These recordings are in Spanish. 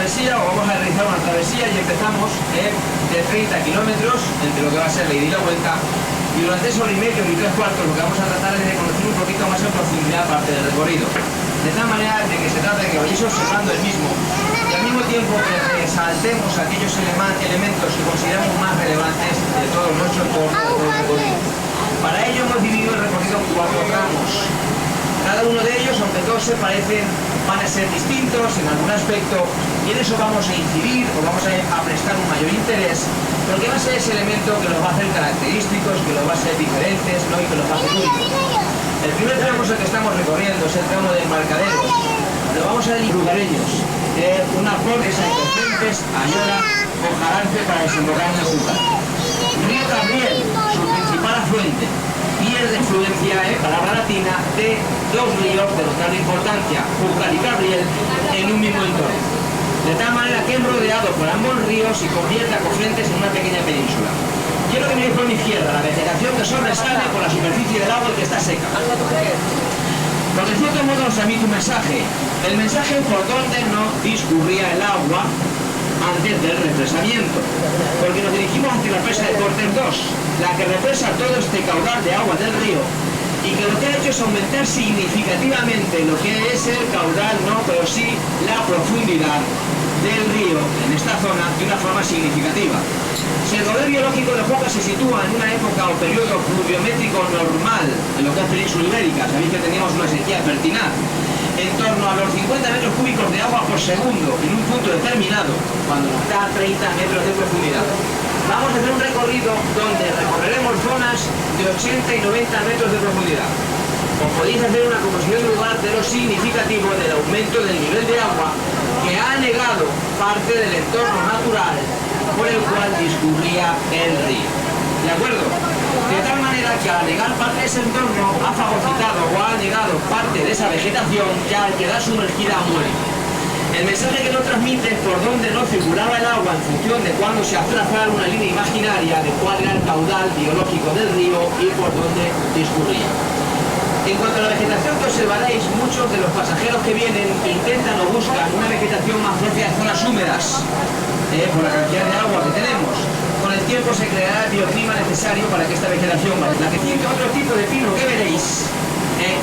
travesía, o vamos a realizar una travesía, y empezamos de 30 kilómetros entre lo que va a ser la ida y la vuelta, y durante esa hora y media y 3/4 lo que vamos a tratar es de conocer un poquito más en profundidad parte del recorrido, de tal manera de que se trata de que vayáis observando el mismo, y al mismo tiempo que resaltemos aquellos elementos que consideramos más relevantes de todo nuestro entorno, de todo el recorrido. Para ello hemos dividido el recorrido en 4 tramos. Cada uno de ellos, aunque todos se parecen, van a ser distintos en algún aspecto, y en eso vamos a incidir o vamos a prestar un mayor interés, porque va a ser ese elemento que los va a hacer característicos, que los va a ser diferentes, ¿no? Y que los va a hacer únicos. El primer tramo es el que estamos recorriendo, es el tramo de Embarcaderos. Lo vamos a ver en lugareños, una forza de Cofrentes, Ayora o Jarance para desembocar en el Júcar. Río Cabriel, su principal afluente, y es de influencia, palabra latina, de 2 ríos de notable importancia, Júcar y Cabriel, en un mismo entorno. De tal manera que es rodeado por ambos ríos y convierte a Cofrentes en una pequeña península. Quiero que miréis por mi izquierda la vegetación que sobresale por la superficie del agua y que está seca. Porque en cierto modo nos transmite un mensaje. El mensaje por donde no discurría el agua antes del represamiento. Porque nos dirigimos hacia la presa de Cortes 2, la que represa todo este caudal de agua del río, y que lo que ha hecho es aumentar significativamente lo que es el caudal, no, pero sí la profundidad del río en esta zona de una forma significativa. Si el caudal biológico de Júcar se sitúa en una época o periodo pluviométrico normal en lo que es península ibérica, sabéis que teníamos una sequía pertinaz, en torno a los 50 metros cúbicos de agua por segundo en un punto determinado, cuando nos da 30 metros de profundidad. Vamos a hacer un recorrido donde recorreremos zonas de 80 y 90 metros de profundidad. Os podéis hacer una composición de lugar de lo significativo del aumento del nivel de agua que ha anegado parte del entorno natural por el cual discurría el río. ¿De acuerdo? De tal manera que al anegar parte de ese entorno ha fagocitado o ha anegado parte de esa vegetación que al quedar sumergida muere. El mensaje que nos transmite es por dónde no circulaba el agua en función de cuándo se trazara una línea imaginaria de cuál era el caudal biológico del río y por dónde discurría. En cuanto a la vegetación que observaréis, muchos de los pasajeros que vienen intentan o buscan una vegetación más propia de zonas húmedas, por la cantidad de agua que tenemos. Con el tiempo se creará el bioclima necesario para que esta vegetación vaya. La que tiene otro tipo de pino que veréis,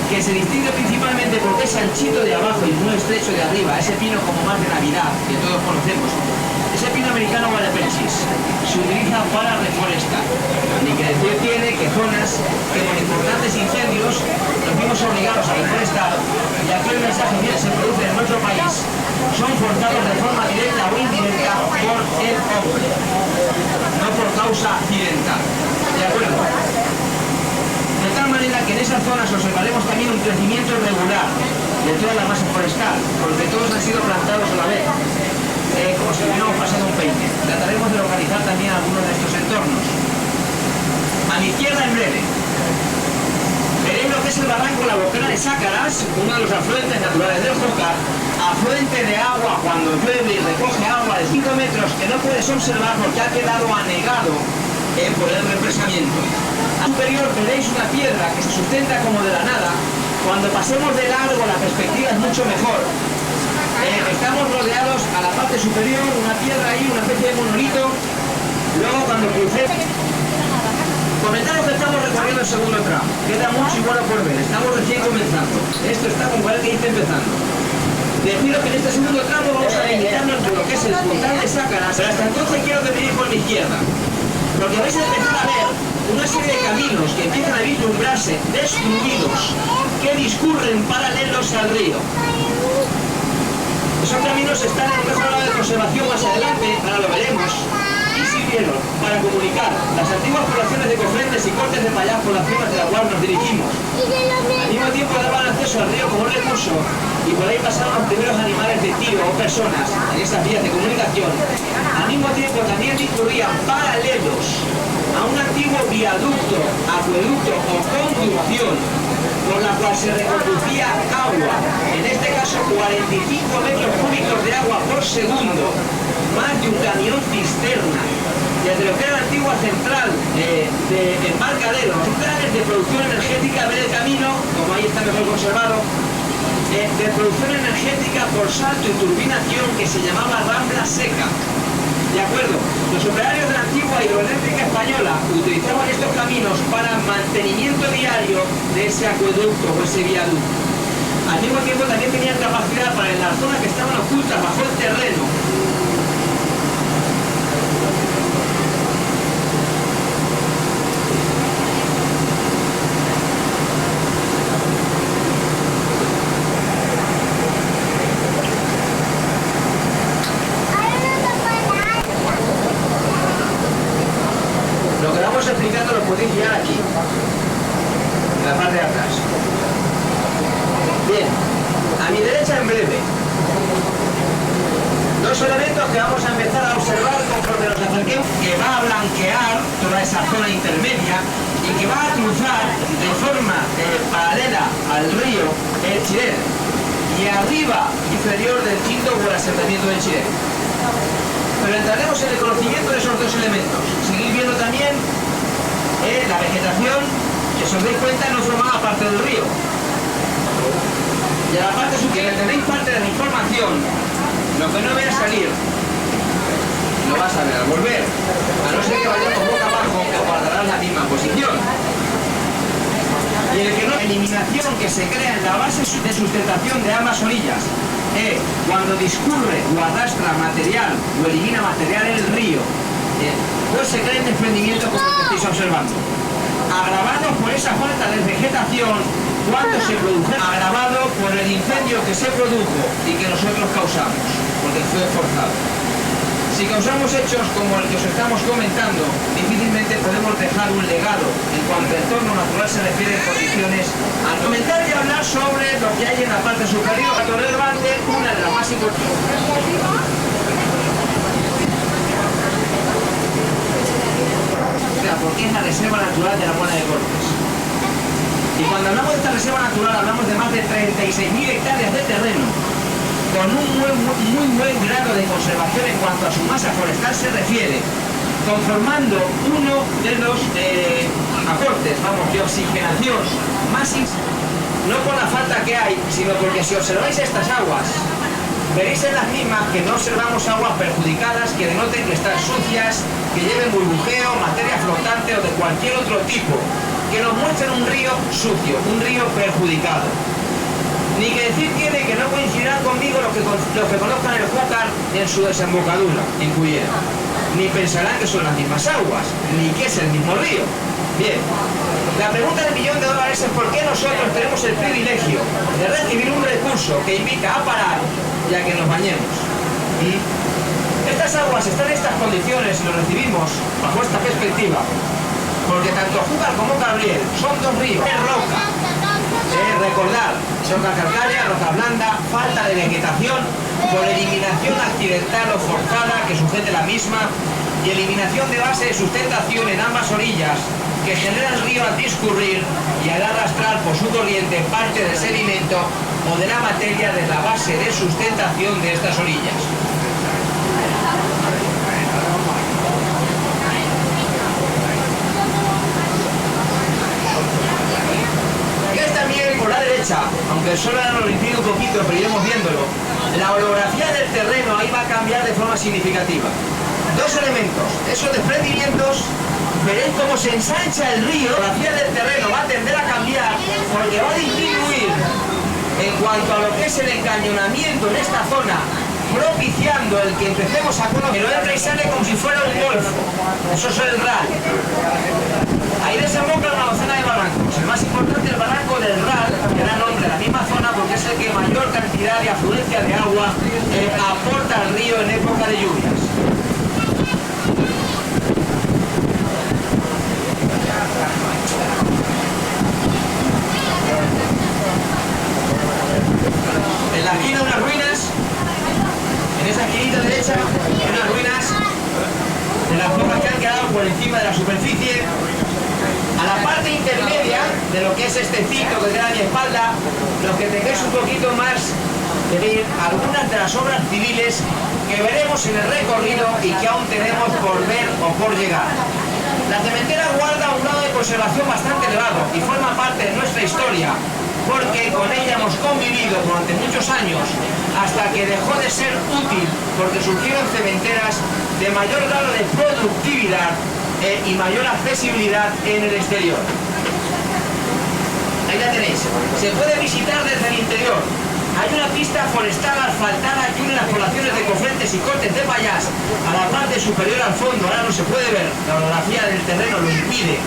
que se distingue principalmente porque es anchito de abajo y muy estrecho de arriba, ese pino como más de Navidad, que todos conocemos. Ese pino americano Wallapensis se utiliza para reforestar. Ni que decir tiene que zonas que con importantes incendios nos vimos obligados a reforestar, y aquí el mensaje que se produce en nuestro país son forzados de forma directa o indirecta por el hombre, no por causa accidental. ¿De acuerdo? De tal manera que en esas zonas observaremos también un crecimiento regular de toda la masa forestal, porque todos han sido plantados a la vez, como si hubiéramos pasado un peine. Trataremos de localizar también algunos de estos entornos. A mi izquierda, en breve, veréis lo que es el barranco La Bocana de Sácaras, uno de los afluentes naturales del Júcar, afluente de agua cuando llueve y recoge agua de 5 metros que no puedes observar porque ha quedado anegado por el represamiento. A superior veréis una piedra que se sustenta como de la nada. Cuando pasemos de largo la perspectiva es mucho mejor. Estamos rodeados a la parte superior, una piedra ahí, una especie de monolito. Luego cuando crucemos... Comentaros que estamos recorriendo el segundo tramo. Queda mucho y bueno por ver, estamos recién comenzando. Esto está como el que dice empezando. Deciros que en este segundo tramo vamos a limitarnos por lo que es el puntal de Sácaras, pero hasta entonces quiero que miréis por mi izquierda. Porque vais a empezar a ver una serie de caminos que empiezan a vislumbrarse destruidos, que discurren paralelos al río. Esos caminos están en el mejor grado de conservación más adelante, ahora lo veremos, y sirvieron para comunicar las antiguas poblaciones de Cofrentes y Cortes de Pallás por las zonas de la cual nos dirigimos. Al mismo tiempo daban acceso al río como un recurso, y por ahí pasaban los primeros animales de tiro o personas en esas vías de comunicación. Al mismo tiempo también discurrían paralelos a un antiguo viaducto, acueducto o conducción por la cual se reconducía agua, en este caso 45 metros cúbicos de agua por segundo, más de un camión cisterna, desde lo que era la antigua central de embarcaderos, centrales de producción energética. Ver el camino, como ahí está mejor conservado, de producción energética por salto y turbinación que se llamaba Rambla Seca. ¿De acuerdo? Los operarios de la antigua hidroeléctrica española utilizaban estos caminos para mantenimiento diario de ese acueducto o ese viaducto. Al mismo tiempo también tenían capacidad para en las zonas que estaban ocultas bajo el terreno. Lo que vamos explicando lo podéis guiar aquí, en la parte de atrás. Bien, a mi derecha en breve, dos elementos que vamos a empezar a observar conforme nos acerquemos, que va a blanquear toda esa zona intermedia y que va a cruzar de forma paralela al río el Chirén y arriba inferior del quinto por el asentamiento del Chirén. Pero entraremos en el conocimiento de esos dos elementos. Seguir viendo también la vegetación, que si os dais cuenta no formaba parte del río. Y a la parte superior tenéis parte de la información, lo que no vaya a salir, lo vas a ver al volver, a no ser que vayamos boca abajo, que guardarás la misma posición. Y el que no, eliminación que se crea en la base de sustentación de ambas orillas, cuando discurre o arrastra material o elimina material en el río, pues se crea el desprendimiento como el que estáis observando. Agravado por esa falta de vegetación cuando se produjo, agravado por el incendio que se produjo y que nosotros causamos, porque fue forzado. Si causamos hechos como el que os estamos comentando, difícilmente podemos dejar un legado en cuanto al entorno natural se refiere en condiciones a comentar y hablar sobre lo que hay en la parte superior. La Torre del Bande, una de las más importantes. Porque es la reserva natural de la Buena de Cortes. Y cuando hablamos de esta reserva natural hablamos de más de 36.000 hectáreas de terreno con un muy buen grado de conservación en cuanto a su masa forestal se refiere, conformando uno de los aportes, de oxigenación más no por la falta que hay, sino porque si observáis estas aguas, veréis en las mismas que no observamos aguas perjudicadas que denoten que están sucias, que lleven burbujeo, materia flotante o de cualquier otro tipo, que nos muestren un río sucio, un río perjudicado. Ni que decir tiene que no coincidirán conmigo los que conozcan el Júcar en su desembocadura, en Cullera. Ni pensarán que son las mismas aguas, ni que es el mismo río. Bien, la pregunta del millón de dólares es por qué nosotros tenemos el privilegio de recibir un recurso que invita a parar y a que nos bañemos. Estas aguas están en estas condiciones y lo recibimos bajo esta perspectiva, porque tanto Júcar como Cabriel son dos ríos de roca. Recordar, roca calcárea, roca blanda, falta de vegetación por eliminación accidental o forzada que sujete la misma y eliminación de base de sustentación en ambas orillas que genera el río al discurrir y al arrastrar por su corriente parte del sedimento o de la materia de la base de sustentación de estas orillas. Por la derecha, aunque el sol ahora nos lo impide un poquito, pero iremos viéndolo, la orografía del terreno ahí va a cambiar de forma significativa. Dos elementos, esos desprendimientos, veréis cómo se ensancha el río, la orografía del terreno va a tender a cambiar porque va a disminuir en cuanto a lo que es el encañonamiento en esta zona, propiciando el que empecemos a conocer. Pero el rey sale como si fuera un golfo, eso es el RAL. Ahí desemboca una docena de barrancos. El más importante es el barranco del RAL, que da nombre a la misma zona porque es el que mayor cantidad de afluencia de agua aporta al río en época de lluvias. En la esquina unas ruinas, en esa esquinita derecha, unas ruinas de las pocas que han quedado por encima de la superficie. A la parte intermedia de lo que es este ciclo que queda a mi espalda, los que tengáis un poquito más de ver algunas de las obras civiles que veremos en el recorrido y que aún tenemos por ver o por llegar. La cementera guarda un grado de conservación bastante elevado y forma parte de nuestra historia, porque con ella hemos convivido durante muchos años hasta que dejó de ser útil porque surgieron cementeras de mayor grado de productividad y mayor accesibilidad en el exterior. Ahí la tenéis. Se puede visitar desde el interior. Hay una pista forestal asfaltada que une las poblaciones de Cofrentes y Cortes de Pallás a la parte superior al fondo. Ahora no se puede ver, la orografía del terreno lo impide.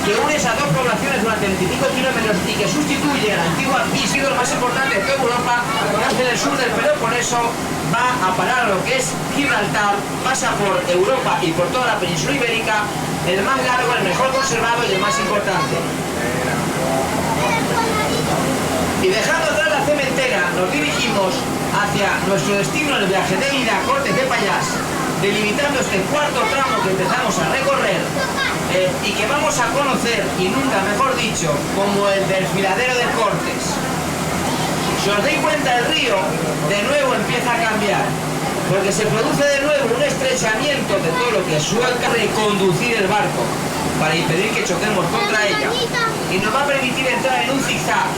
Que une esas dos poblaciones durante 25 kilómetros y que sustituye a la antigua Isidro, el más importante de toda Europa, que nace del sur del Peloponeso, va a parar a lo que es Gibraltar, pasa por Europa y por toda la península ibérica, el más largo, el mejor conservado y el más importante. Y dejando atrás la cementera, nos dirigimos hacia nuestro destino en el viaje de ida a Cortes de Pallás, delimitando este cuarto tramo que empezamos a recorrer y que vamos a conocer, y nunca mejor dicho, como el desfiladero de Cortes. Si os dais cuenta, el río de nuevo empieza a cambiar, porque se produce de nuevo un estrechamiento de todo lo que suelta reconducir el barco, para impedir que choquemos contra ella, y nos va a permitir entrar en un zigzag,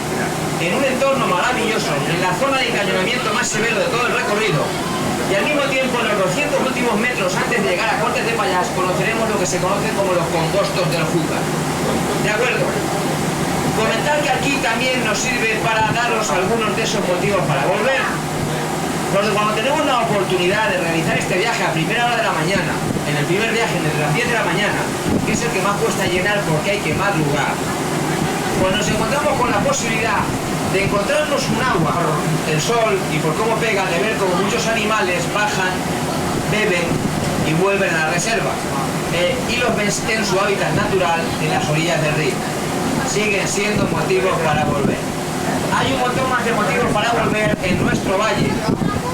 en un entorno maravilloso, en la zona de encañonamiento más severo de todo el recorrido, y al mismo tiempo en los 200 últimos metros antes de llegar a Cortes de Pallás conoceremos lo que se conoce como los congostos del Júcar. ¿De acuerdo? Comentar que aquí también nos sirve para daros algunos de esos motivos para volver. Porque cuando tenemos la oportunidad de realizar este viaje a primera hora de la mañana, en el primer viaje desde las 10 de la mañana, que es el que más cuesta llenar porque hay que madrugar, pues nos encontramos con la posibilidad de encontrarnos un agua, por el sol y por cómo pega, de ver como muchos animales bajan, beben y vuelven a la reserva. Y los ves en su hábitat natural en las orillas del río. Siguen siendo motivos para volver. Hay un montón más de motivos para volver en nuestro valle,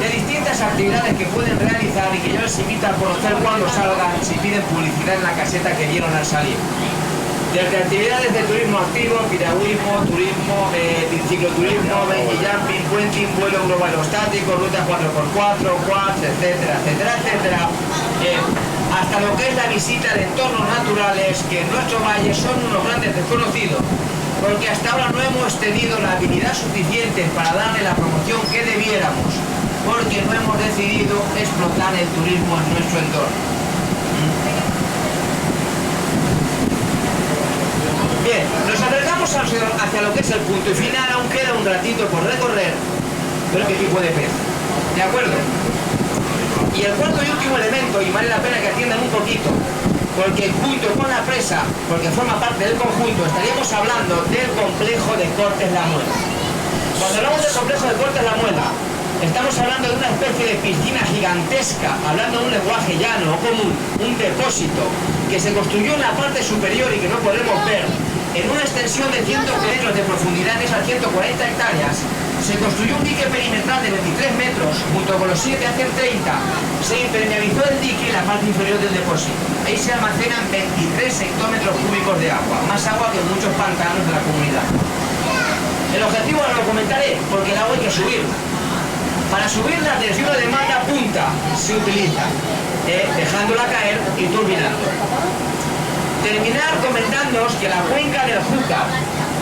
de distintas actividades que pueden realizar y que yo les invito a conocer cuando salgan, si piden publicidad en la caseta que vieron al salir. Desde actividades de turismo activo, piragüismo, turismo, cicloturismo, bungee jumping, puenting, vuelo global estático, rutas 4x4, quads, etcétera, etcétera, etcétera. Hasta lo que es la visita de entornos naturales que en nuestro valle son unos grandes desconocidos, porque hasta ahora no hemos tenido la habilidad suficiente para darle la promoción que debiéramos, porque no hemos decidido explotar el turismo en nuestro entorno. Bien, nos acercamos hacia lo que es el punto final, aún queda un ratito por recorrer, pero qué tipo de pez, ¿de acuerdo? Y el cuarto y último elemento, y vale la pena que atiendan un poquito, porque junto con la presa, porque forma parte del conjunto, estaríamos hablando del complejo de Cortes La Muela. Cuando hablamos del complejo de Cortes La Muela, estamos hablando de una especie de piscina gigantesca, hablando de un lenguaje llano o común, un depósito que se construyó en la parte superior y que no podemos ver, en una extensión de 100 metros de profundidad, en esas 140 hectáreas, se construyó un dique perimetral de 23 metros, junto con los 7 hacen 30, se impermeabilizó el dique y la parte inferior del depósito. Ahí se almacenan 23 hectómetros cúbicos de agua, más agua que en muchos pantanos de la comunidad. El objetivo ahora lo comentaré, porque el agua hay que subirla. Para subirla, desde una demanda punta se utiliza, dejándola caer y turbinando. Terminar comentándoos que la cuenca del Júcar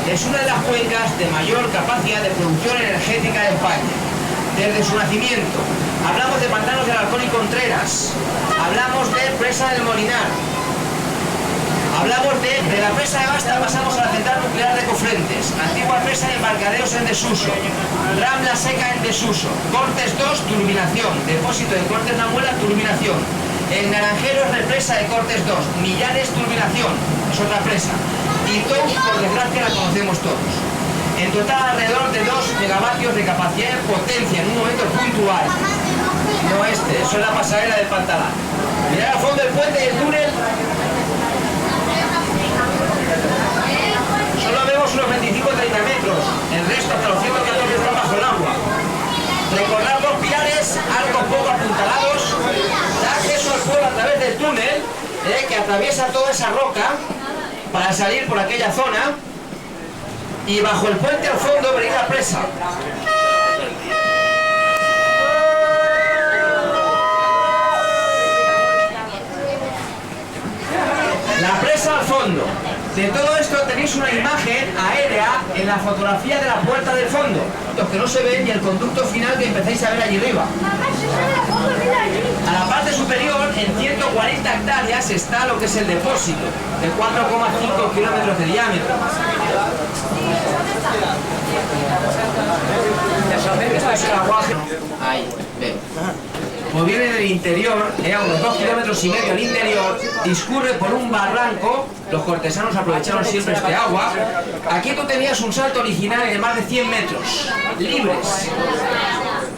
es una de las cuencas de mayor capacidad de producción energética de España. Desde su nacimiento, hablamos de pantanos del Alcón y Contreras, hablamos de presa del Molinar, hablamos de la presa de Basta, pasamos a la central nuclear de Cofrentes, antigua presa de Embarcaderos en desuso, Rambla Seca en desuso, Cortes 2, turbinación, depósito de Cortes La Muela, turbinación. El Naranjero es represa de Cortes 2, Millares, turbinación, es otra presa. Y Tous, por desgracia, la conocemos todos. En total, alrededor de 2 megavatios de capacidad de potencia en un momento puntual. No eso es la pasarela del Pantalán. Mirad al fondo el puente y el túnel. Solo vemos unos 25 o 30 metros, el resto hasta los 114 están bajo el agua. Recordad los pilares, arcos poco apuntalados, da acceso al pueblo a través del túnel, que atraviesa toda esa roca para salir por aquella zona, y bajo el puente al fondo veréis la presa. La presa al fondo. De todo esto tenéis una imagen aérea en la fotografía de la puerta del fondo, los que no se ven, y el conducto final que empezáis a ver allí arriba. A la parte superior, en 140 hectáreas, está lo que es el depósito, de 4,5 kilómetros de diámetro. Esto es el aguaje. Ahí, ven. Pues viene del interior, a unos 2,5 kilómetros al interior, discurre por un barranco. Los cortesanos aprovecharon siempre este agua. Aquí tú tenías un salto original de más de 100 metros, libres,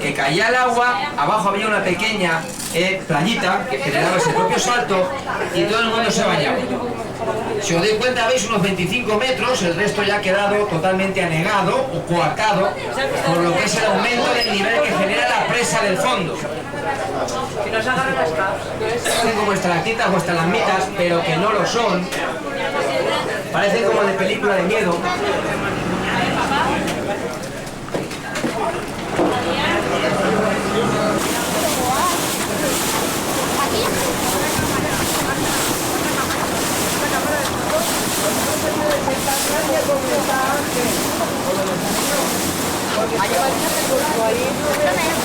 que caía el agua, abajo había una pequeña playita que generaba ese propio salto y todo el mundo se bañaba. Si os dais cuenta, veis unos 25 metros, el resto ya ha quedado totalmente anegado o coartado por lo que es el aumento del nivel que genera la presa del fondo. Parecen como estalactitas o estalagmitas, pero que no lo son. Parecen como de película de miedo.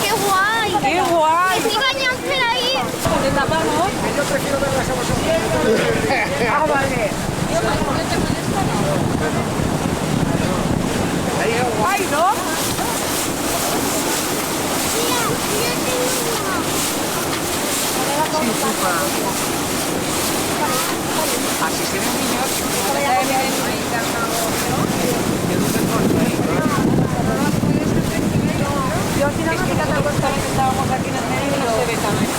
¡Qué guay! ¡Qué guay! ¡Que siga Ñampel ahí! ¿Te tapamos? Yo prefiero verlas a vosotros. Ah, vale. ¡Qué guay, ¿no? Mira, yo tengo uno. Así se ven niños. Yo al final no sé qué tal cosa que estábamos aquí en el medio y no se ve también.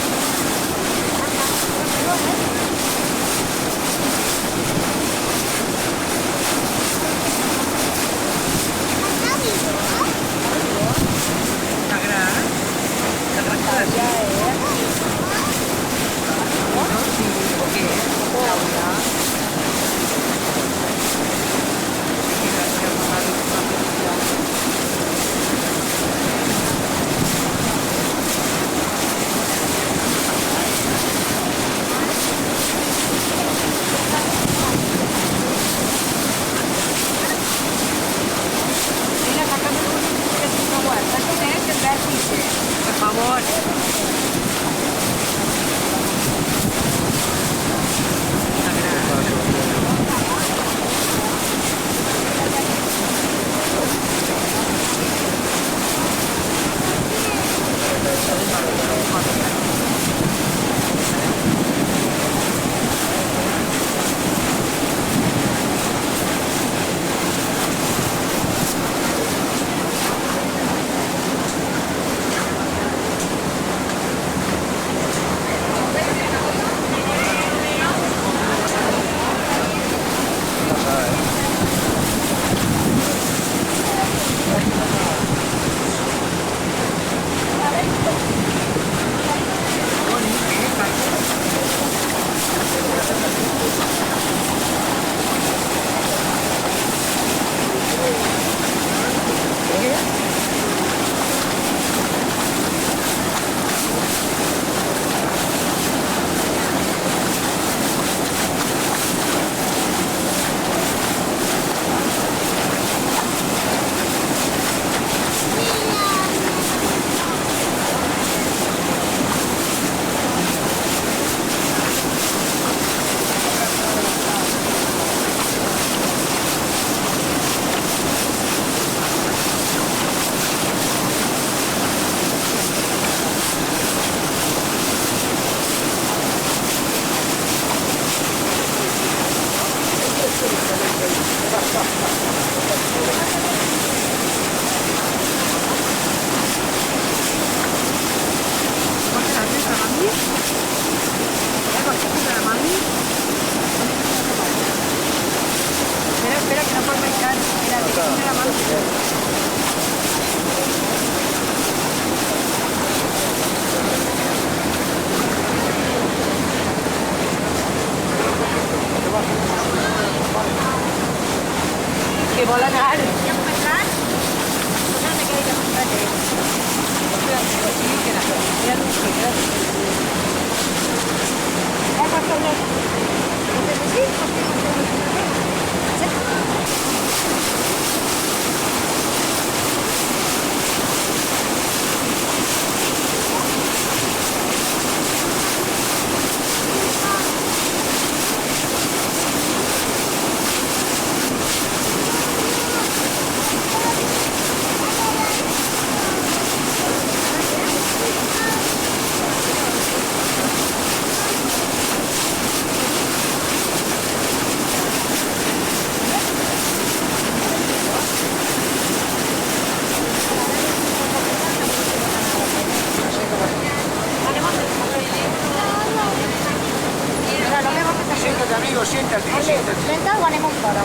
amigo, siéntate, Vale, siéntate. senta o anem un fora?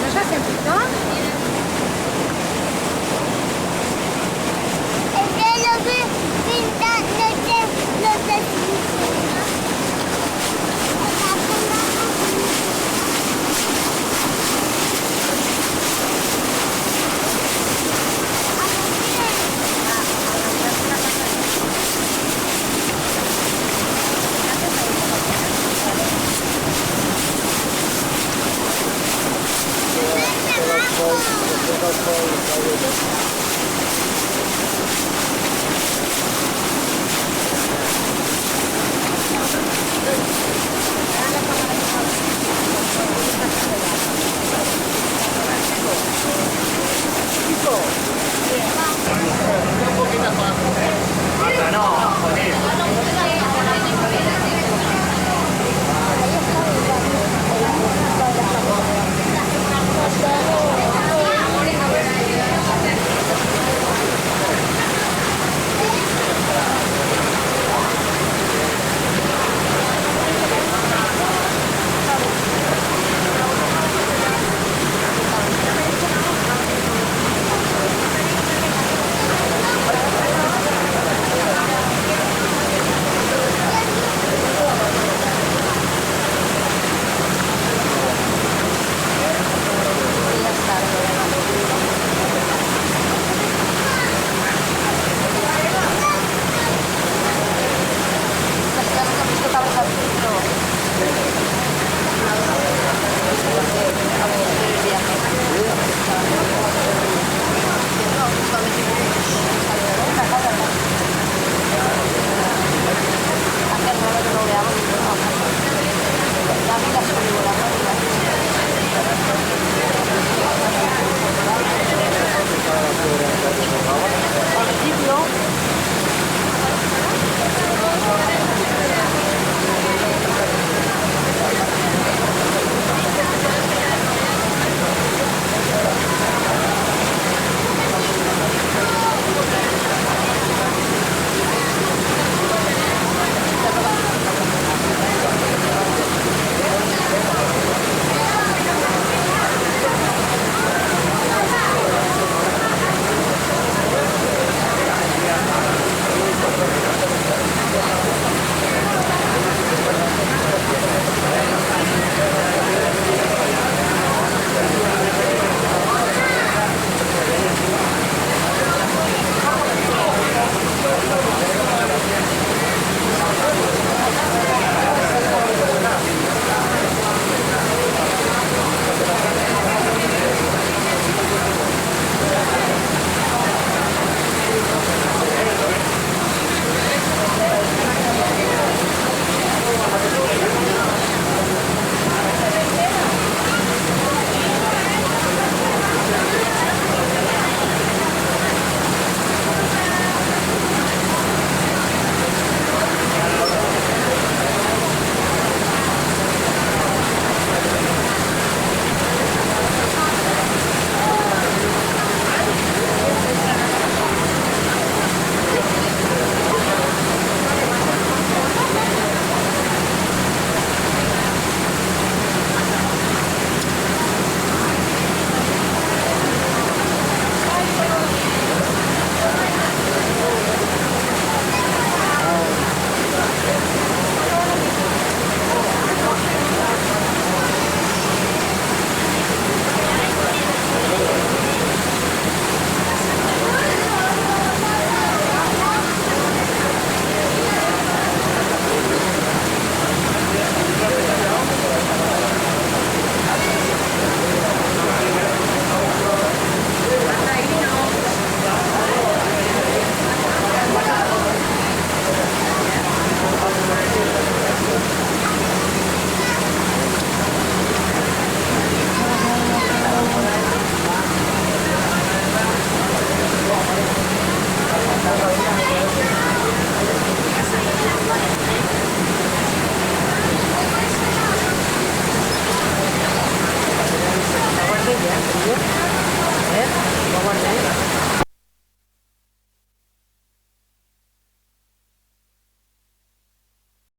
No s'ha sentit, no? Es que lo vi pintando los de Los